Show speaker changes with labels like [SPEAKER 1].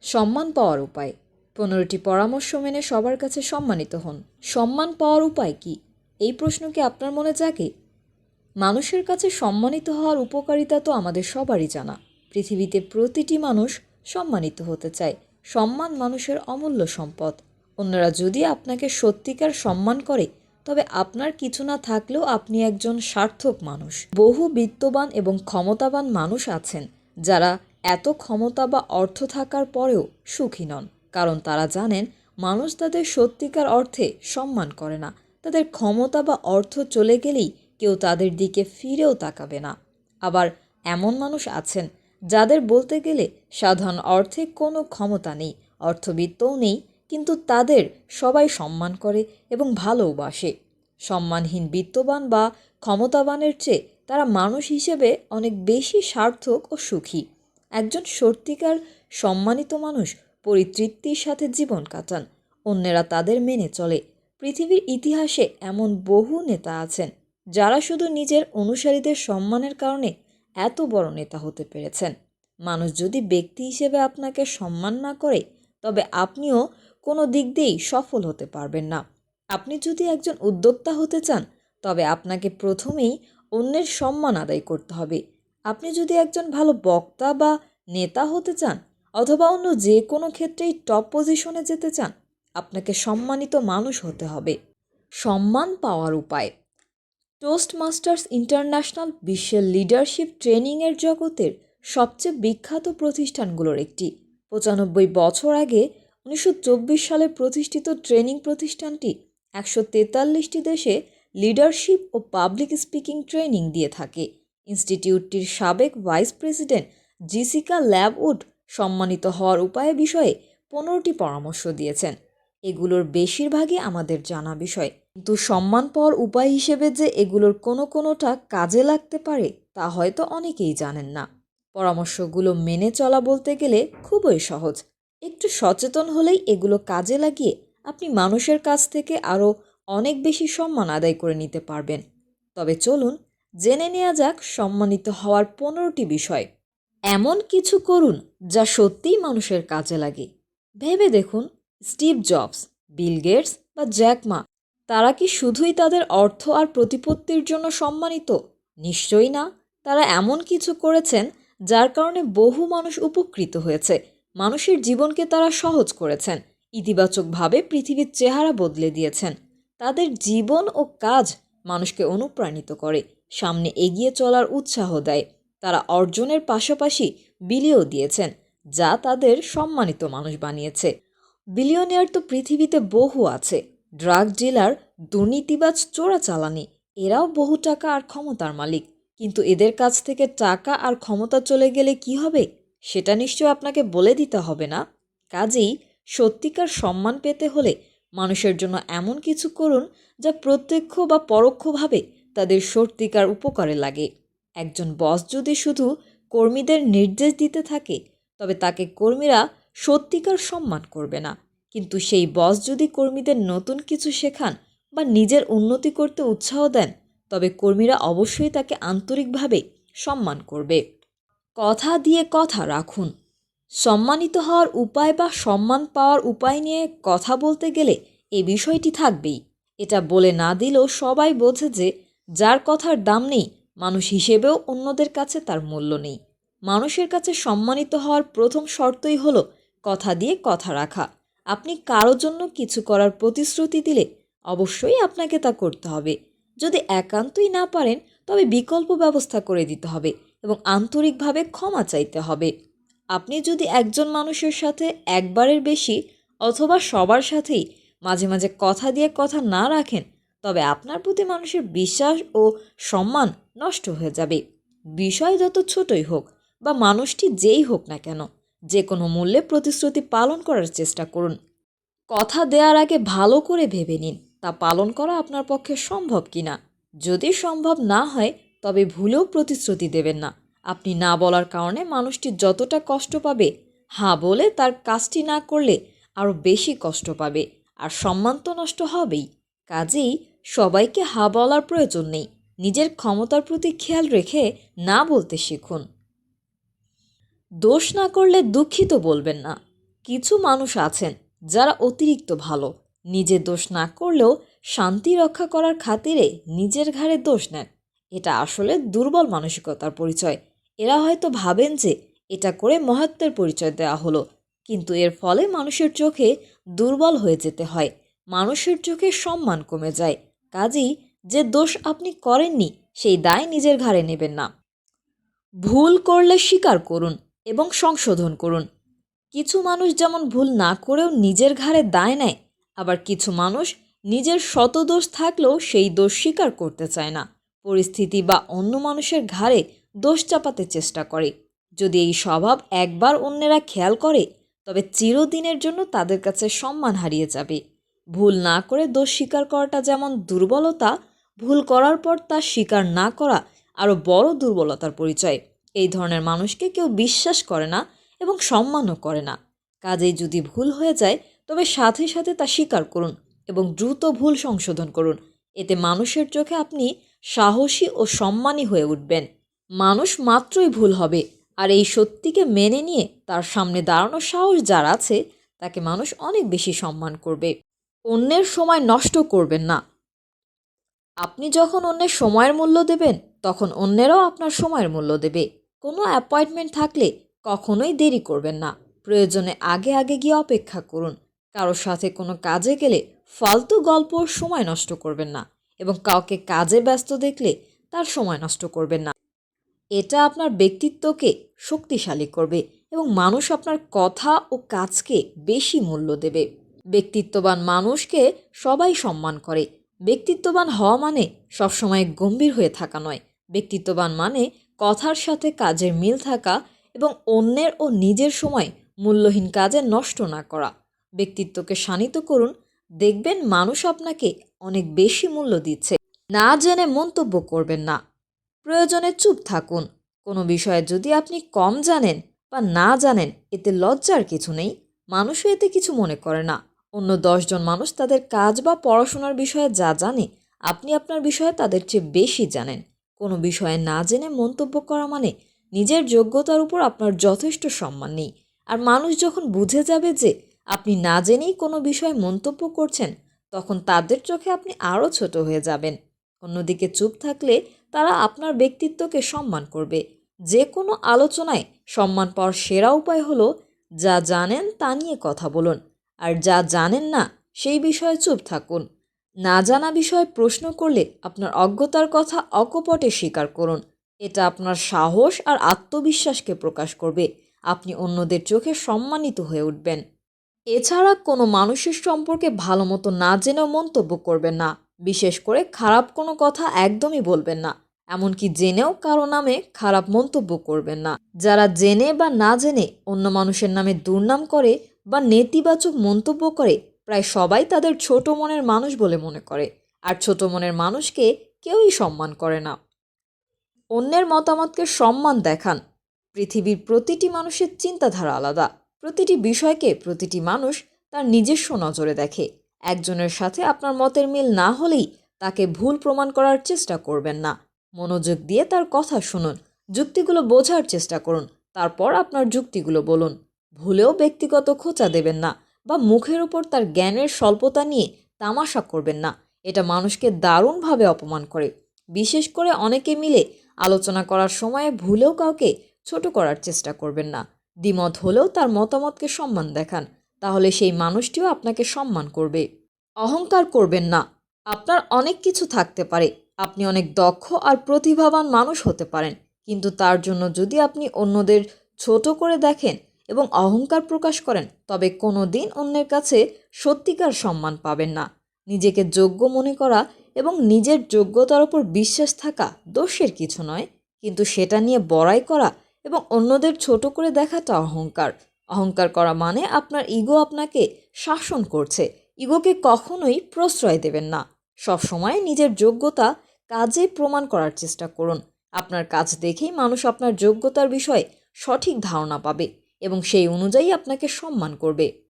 [SPEAKER 1] সম্মান পাওয়ার উপায়। 15টি পরামর্শ মেনে সবার কাছে সম্মানিত হন। সম্মান পাওয়ার উপায় কি? এই প্রশ্ন কি আপনার মনে জাগে? মানুষের কাছে সম্মানিত হওয়ার উপকারিতা তো আমাদের সবারই জানা। পৃথিবীতে প্রতিটি মানুষ সম্মানিত হতে চায়। সম্মান মানুষের অমূল্য সম্পদ। অন্যরা যদি আপনাকে সত্যিকার সম্মান করে, তবে আপনার কিছু না থাকলেও আপনি একজন সার্থক মানুষ। বহু বিত্তবান এবং ক্ষমতাবান মানুষ আছেন যারা এত ক্ষমতা বা অর্থ থাকার পরেও সুখী নন, কারণ তারা জানেন মানুষ তাদের সত্যিকার অর্থে সম্মান করে না। তাদের ক্ষমতা বা অর্থ চলে গেলেই কেউ তাদের দিকে ফিরেও তাকাবে না। আবার এমন মানুষ আছেন যাদের বলতে গেলে সাধারণ অর্থে কোনো ক্ষমতা নেই, অর্থবিত্তও নেই, কিন্তু তাদের সবাই সম্মান করে এবং ভালোবাসে। সম্মানহীন বিত্তবান বা ক্ষমতাবানের চেয়ে তারা মানুষ হিসেবে অনেক বেশি সার্থক ও সুখী। একজন সত্যিকার সম্মানিত মানুষ পরিতৃপ্তির সাথে জীবন কাটান। অন্যেরা তাদের মেনে চলে। পৃথিবীর ইতিহাসে এমন বহু নেতা আছেন যারা শুধু নিজের অনুসারীদের সম্মানের কারণে এত বড় নেতা হতে পেরেছেন। মানুষ যদি ব্যক্তি হিসেবে আপনাকে সম্মান না করে, তবে আপনিও কোনো দিক দিয়েই সফল হতে পারবেন না। আপনি যদি একজন উদ্যোক্তা হতে চান, তবে আপনাকে প্রথমেই অন্যের সম্মান আদায় করতে হবে। আপনি যদি একজন ভালো বক্তা বা নেতা হতে চান, অথবা অন্য যে কোনো ক্ষেত্রেই টপ পজিশনে যেতে চান, আপনাকে সম্মানিত মানুষ হতে হবে। সম্মান পাওয়ার উপায়। টোস্টমাস্টার্স ইন্টারন্যাশনাল বিশ্বের লিডারশিপ ট্রেনিংয়ের জগতের সবচেয়ে বিখ্যাত প্রতিষ্ঠানগুলোর একটি। 95 বছর আগে 1924 সালে প্রতিষ্ঠিত ট্রেনিং প্রতিষ্ঠানটি 143টি দেশে লিডারশিপ ও পাবলিক স্পিকিং ট্রেনিং দিয়ে থাকে। ইনস্টিটিউটটির সাবেক ভাইস প্রেসিডেন্ট জেসিকা ল্যাবউড সম্মানিত হওয়ার উপায় বিষয়ে 15টি পরামর্শ দিয়েছেন। এগুলোর বেশিরভাগই আমাদের জানা বিষয়, কিন্তু সম্মান পাওয়ার উপায় হিসেবে যে এগুলোর কোনোটা কাজে লাগতে পারে তা হয়তো অনেকেই জানেন না। পরামর্শগুলো মেনে চলা বলতে গেলে খুবই সহজ। একটু সচেতন হলেই এগুলো কাজে লাগিয়ে আপনি মানুষের কাছ থেকে আরও অনেক বেশি সম্মান আদায় করে নিতে পারবেন। তবে চলুন জেনে নেওয়া যাক সম্মানিত হওয়ার 15টি বিষয়। এমন কিছু করুন যা সত্যিই মানুষের কাজে লাগে। ভেবে দেখুন, স্টিভ জবস, বিল গেটস বা জ্যাক মা, তারা কি শুধুই তাদের অর্থ আর প্রতিপত্তির জন্য সম্মানিত? নিশ্চয়ই না। তারা এমন কিছু করেছেন যার কারণে বহু মানুষ উপকৃত হয়েছে। মানুষের জীবনকে তারা সহজ করেছেন, ইতিবাচকভাবে পৃথিবীর চেহারা বদলে দিয়েছেন। তাদের জীবন ও কাজ মানুষকে অনুপ্রাণিত করে, সামনে এগিয়ে চলার উৎসাহ দেয়। তারা অর্জনের পাশাপাশি বিলিও দিয়েছেন, যা তাদের সম্মানিত মানুষ বানিয়েছে। বিলিয়নিয়ার তো পৃথিবীতে বহু আছে। ড্রাগ ডিলার, দুর্নীতিবাজ, চোরাচালানি, এরাও বহু টাকা আর ক্ষমতার মালিক। কিন্তু এদের কাছ থেকে টাকা আর ক্ষমতা চলে গেলে কি হবে, সেটা নিশ্চয় আপনাকে বলে দিতে হবে না। কাজেই সত্যিকার সম্মান পেতে হলে মানুষের জন্য এমন কিছু করুন যা প্রত্যক্ষ বা পরোক্ষভাবে তাদের সত্যিকার উপকারে লাগে। একজন বস যদি শুধু কর্মীদের নির্দেশ দিতে থাকে, তবে তাকে কর্মীরা সত্যিকার সম্মান করবে না। কিন্তু সেই বস যদি কর্মীদের নতুন কিছু শেখান বা নিজের উন্নতি করতে উৎসাহ দেন, তবে কর্মীরা অবশ্যই তাকে আন্তরিকভাবে সম্মান করবে। কথা দিয়ে কথা রাখুন। সম্মানিত হওয়ার উপায় বা সম্মান পাওয়ার উপায় নিয়ে কথা বলতে গেলে এই বিষয়টি থাকবেই। এটা বলে না দিলেও সবাই বোঝে যে যার কথার দাম নেই, মানুষ হিসেবেও অন্যদের কাছে তার মূল্য নেই। মানুষের কাছে সম্মানিত হওয়ার প্রথম শর্তই হলো কথা দিয়ে কথা রাখা। আপনি কারো জন্য কিছু করার প্রতিশ্রুতি দিলে অবশ্যই আপনাকে তা করতে হবে। যদি একান্তই না পারেন, তবে বিকল্প ব্যবস্থা করে দিতে হবে এবং আন্তরিকভাবে ক্ষমা চাইতে হবে। আপনি যদি একজন মানুষের সাথে একবারের বেশি অথবা সবার সাথেই মাঝে মাঝে কথা দিয়ে কথা না রাখেন, তবে আপনার প্রতি মানুষের বিশ্বাস ও সম্মান নষ্ট হয়ে যাবে। বিষয় যত ছোটই হোক বা মানুষটি যেই হোক না কেন, যে কোনো মূল্যে প্রতিশ্রুতি পালন করার চেষ্টা করুন। কথা দেওয়ার আগে ভালো করে ভেবে নিন তা পালন করা আপনার পক্ষে সম্ভব কিনা। যদি সম্ভব না হয়, তবে ভুলেও প্রতিশ্রুতি দেবেন না। আপনি না বলার কারণে মানুষটি যতটা কষ্ট পাবে, হ্যাঁ বলে তার কাজটি না করলে আরও বেশি কষ্ট পাবে, আর সম্মান তো নষ্ট হবেই। কাজেই সবাইকে হ্যাঁ বলার প্রয়োজন নেই। নিজের ক্ষমতার প্রতি খেয়াল রেখে না বলতে শিখুন। দোষ না করলে দুঃখিত বলবেন না। কিছু মানুষ আছেন যারা অতিরিক্ত ভালো, নিজে দোষ না করলেও শান্তি রক্ষা করার খাতিরে নিজের ঘাড়ে দোষ নেন। এটা আসলে দুর্বল মানসিকতার পরিচয়। এরা হয়তো ভাবেন যে এটা করে মহত্বের পরিচয় দেওয়া হলো, কিন্তু এর ফলে মানুষের চোখে দুর্বল হয়ে যেতে হয়, মানুষের চোখে সম্মান কমে যায়। কাজেই যে দোষ আপনি করেননি সেই দায় নিজের ঘাড়ে নেবেন না। ভুল করলে স্বীকার করুন এবং সংশোধন করুন। কিছু মানুষ যেমন ভুল না করেও নিজের ঘাড়ে দায় নেয়, আবার কিছু মানুষ নিজের শত দোষ থাকলেও সেই দোষ স্বীকার করতে চায় না, পরিস্থিতি বা অন্য মানুষের ঘাড়ে দোষ চাপাতে চেষ্টা করে। যদি এই স্বভাব একবার অন্যেরা খেয়াল করে, তবে চিরদিনের জন্য তাদের কাছে সম্মান হারিয়ে যাবে। ভুল না করে দোষ স্বীকার করাটা যেমন দুর্বলতা, ভুল করার পর তা স্বীকার না করা আরও বড় দুর্বলতার পরিচয়। এই ধরনের মানুষকে কেউ বিশ্বাস করে না এবং সম্মানও করে না। কাজেই যদি ভুল হয়ে যায়, তবে সাথে সাথে তা স্বীকার করুন এবং দ্রুত ভুল সংশোধন করুন। এতে মানুষের চোখে আপনি সাহসী ও সম্মানী হয়ে উঠবেন। মানুষ মাত্রই ভুল হবে, আর এই সত্যিকে মেনে নিয়ে তার সামনে দাঁড়ানোর সাহস যার আছে, তাকে মানুষ অনেক বেশি সম্মান করবে। অন্যের সময় নষ্ট করবেন না। আপনি যখন অন্যের সময়ের মূল্য দেবেন, তখন অন্যেরাও আপনার সময়ের মূল্য দেবে। কোনো অ্যাপয়েন্টমেন্ট থাকলে কখনোই দেরি করবেন না। প্রয়োজনে আগে আগে গিয়ে অপেক্ষা করুন। কারোর সাথে কোনো কাজে গেলে ফালতু গল্প ও সময় নষ্ট করবেন না, এবং কাউকে কাজে ব্যস্ত দেখলে তার সময় নষ্ট করবেন না। এটা আপনার ব্যক্তিত্বকে শক্তিশালী করবে এবং মানুষ আপনার কথা ও কাজকে বেশি মূল্য দেবে। ব্যক্তিত্ববান মানুষকে সবাই সম্মান করে। ব্যক্তিত্ববান হওয়া মানে সবসময় গম্ভীর হয়ে থাকা নয়। ব্যক্তিত্ববান মানে কথার সাথে কাজের মিল থাকা এবং অন্যের ও নিজের সময় মূল্যহীন কাজে নষ্ট না করা। ব্যক্তিত্বকে শানিত করুন, দেখবেন মানুষ আপনাকে অনেক বেশি মূল্য দিচ্ছে। না জেনে মন্তব্য করবেন না। প্রয়োজনে চুপ থাকুন। কোনো বিষয়ে যদি আপনি কম জানেন বা না জানেন, এতে লজ্জার কিছু নেই। মানুষও এতে কিছু মনে করে না। অন্য 10 জন মানুষ তাদের কাজ বা পড়াশোনার বিষয়ে যা জানে, আপনি আপনার বিষয়ে তাদের চেয়ে বেশি জানেন। কোনো বিষয়ে না জেনে মন্তব্য করা মানে নিজের যোগ্যতার উপর আপনার যথেষ্ট সম্মান নেই। আর মানুষ যখন বুঝে যাবে যে আপনি না জেনেই কোনো বিষয়ে মন্তব্য করছেন, তখন তাদের চোখে আপনি আরও ছোট হয়ে যাবেন। অন্যদিকে চুপ থাকলে তারা আপনার ব্যক্তিত্বকে সম্মান করবে। যে কোনো আলোচনায় সম্মান পাওয়ার সেরা উপায় হলো যা জানেন তা নিয়ে কথা বলুন, আর যা জানেন না সেই বিষয়ে চুপ থাকুন। না জানা বিষয়ে প্রশ্ন করলে আপনার অজ্ঞতার কথা অকপটে স্বীকার করুন। এটা আপনার সাহস আর আত্মবিশ্বাসকে প্রকাশ করবে। আপনি অন্যদের চোখে সম্মানিত হয়ে উঠবেন। এছাড়া কোনো মানুষের সম্পর্কে ভালো মতো না জেনেও মন্তব্য করবেন না। বিশেষ করে খারাপ কোনো কথা একদমই বলবেন না। এমনকি জেনেও কারো নামে খারাপ মন্তব্য করবেন না। যারা জেনে বা না জেনে অন্য মানুষের নামে দুর্নাম করে বা নেতিবাচক মন্তব্য করে, প্রায় সবাই তাদের ছোট মনের মানুষ বলে মনে করে। আর ছোট মনের মানুষকে কেউই সম্মান করে না। অন্যের মতামতকে সম্মান দেখান। পৃথিবীর প্রতিটি মানুষের চিন্তাধারা আলাদা। প্রতিটি বিষয়কে প্রতিটি মানুষ তার নিজস্ব নজরে দেখে। একজনের সাথে আপনার মতের মিল না হলেই তাকে ভুল প্রমাণ করার চেষ্টা করবেন না। মনোযোগ দিয়ে তার কথা শুনুন, যুক্তিগুলো বোঝার চেষ্টা করুন, তারপর আপনার যুক্তিগুলো বলুন। ভুলেও ব্যক্তিগত খোঁচা দেবেন না বা মুখের উপর তার জ্ঞানের স্বল্পতা নিয়ে তামাশা করবেন না। এটা মানুষকে দারুণভাবে অপমান করে। বিশেষ করে অনেকে মিলে আলোচনা করার সময় ভুলেও কাউকে ছোট করার চেষ্টা করবেন না। দ্বিমত হলেও তার মতামতকে সম্মান দেখান, তাহলে সেই মানুষটিও আপনাকে সম্মান করবে। অহংকার করবেন না। আপনার অনেক কিছু থাকতে পারে, আপনি অনেক দক্ষ আর প্রতিভাবান মানুষ হতে পারেন, কিন্তু তার জন্য যদি আপনি অন্যদের ছোট করে দেখেন এবং অহংকার প্রকাশ করেন, তবে কোনো দিন অন্যের কাছে সত্যিকার সম্মান পাবেন না। নিজেকে যোগ্য মনে করা এবং নিজের যোগ্যতার উপর বিশ্বাস থাকা দোষের কিছু নয়, কিন্তু সেটা নিয়ে বড়াই করা এবং অন্যদের ছোট করে দেখাটা অহংকার। অহংকার করা মানে আপনার ইগো আপনাকে শাসন করছে। ইগোকে কখনোই প্রশ্রয় দেবেন না। সবসময় নিজের যোগ্যতা কাজে প্রমাণ করার চেষ্টা করুন। আপনার কাজ দেখেই মানুষ আপনার যোগ্যতার বিষয়ে সঠিক ধারণা পাবে এবং সেই অনুযায়ী আপনাকে সম্মান করবে।